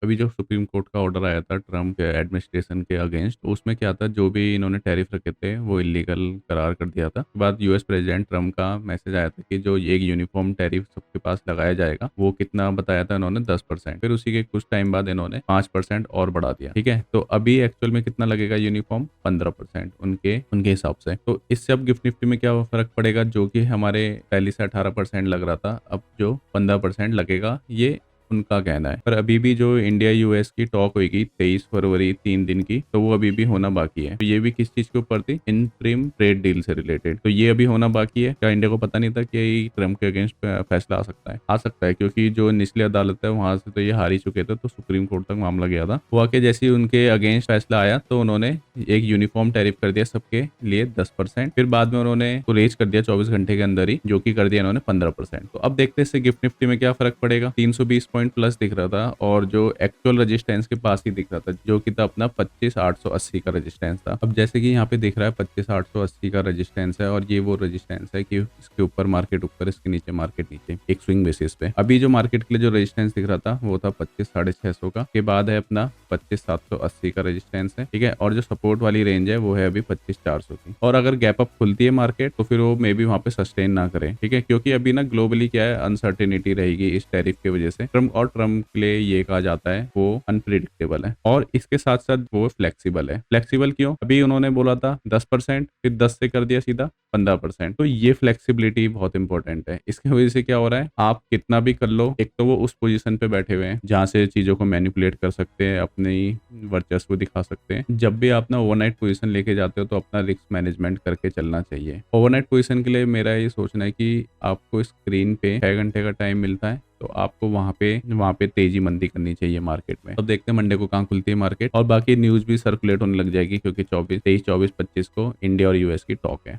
अभी जो supreme court का ऑर्डर आया था ट्रम्प एडमिनिस्ट्रेशन के अगेंस्ट, तो उसमें क्या था, जो भी इन्होंने टैरिफ रखे थे वो इलीगल करार कर दिया था। उसके बाद यूएस प्रेसिडेंट ट्रम्प का मैसेज आया था कि जो एक यूनिफॉर्म टैरिफ सबके पास लगाया जाएगा वो कितना बताया था इन्होंने, 10%। फिर उसी के कुछ टाइम बाद इन्होंने 5% और बढ़ा दिया। ठीक है, तो अभी एक्चुअल में कितना लगेगा यूनिफॉर्म, 15% उनके उनके हिसाब से। तो इससे अब गिफ्ट निफ्टी में क्या फर्क पड़ेगा, जो कि हमारे पहले से 18% लग रहा था, अब जो 15% लगेगा, ये उनका कहना है। पर अभी भी जो इंडिया यूएस की टॉक होगी 23 फरवरी 3 दिन की, तो वो अभी भी होना बाकी है। तो ये भी किस चीज के ऊपर थी, इंटरिम ट्रेड डील से रिलेटेड। तो ये अभी होना बाकी है। क्या इंडिया को पता नहीं था कि ट्रम्प के अगेंस्ट फैसला आ सकता है? आ सकता है, क्योंकि जो निचली अदालत है वहां से तो ये हार ही चुके थे, तो सुप्रीम कोर्ट तक मामला गया था। हुआ कि जैसे ही उनके अगेंस्ट फैसला आया तो उन्होंने एक यूनिफॉर्म टैरिफ कर दिया सबके लिए 10%। फिर बाद में उन्होंने रेज कर दिया 24 घंटे के अंदर ही, जो कि कर दिया इन्होंने 15%। तो अब देखते हैं इससे गिफ्ट निफ्टी में क्या फर्क पड़ेगा। 320 पॉइंट प्लस दिख रहा था, और जो एक्चुअल रेजिस्टेंस के पास ही दिख रहा था, जो कि था अपना 25,880 का रेजिस्टेंस था। अब जैसे कि यहाँ पे दिख रहा है 25,880 का रेजिस्टेंस है, और ये वो रेजिस्टेंस है कि इसके ऊपर मार्केट ऊपर, इसके नीचे मार्केट नीचे, एक स्विंग बेसिस पे। अभी जो मार्केट के लिए जो रेजिस्टेंस दिख रहा था वो था 25,650 का, के बाद है अपना 25,780 का रेजिस्टेंस है। ठीक है, और जो सपोर्ट वाली रेंज है वो है अभी 25,400 की। और अगर गैप अप खुलती है मार्केट तो फिर वो मे बी वहां पे सस्टेन ना करे। ठीक है, क्योंकि अभी ना ग्लोबली क्या है, अनसर्टेनिटी रहेगी इस टैरिफ की वजह से। ट्रम्प के लिए ये कहा जाता है वो अनप्रिडिक्टेबल है, और इसके साथ साथ वो फ्लेक्सिबल है। फ्लेक्सिबल क्यों? अभी उन्होंने बोला था 10%, फिर 10 से कर दिया सीधा 15%। तो ये फ्लेक्सिबिलिटी बहुत इंपॉर्टेंट है। इसकी वजह से क्या हो रहा है, आप कितना भी कर लो, एक तो वो उस पोजीशन पे बैठे हुए हैं जहां से चीजों को मैनिपुलेट कर सकते हैं, अपनी वर्चस्व दिखा सकते हैं। जब भी आप ना ओवरनाइट पोजीशन लेके जाते हो तो अपना रिस्क मैनेजमेंट करके चलना चाहिए। ओवरनाइट पोजीशन के लिए मेरा ये सोचना है कि आपको स्क्रीन पे 6 घंटे का टाइम मिलता है, तो आपको वहां पे तेजी मंदी करनी चाहिए मार्केट में। अब देखते हैं मंडे को कहाँ खुलती है मार्केट, और बाकी न्यूज भी सर्कुलेट होने लग जाएगी, क्योंकि 23, 24, 25 को इंडिया और यूएस की टॉक है।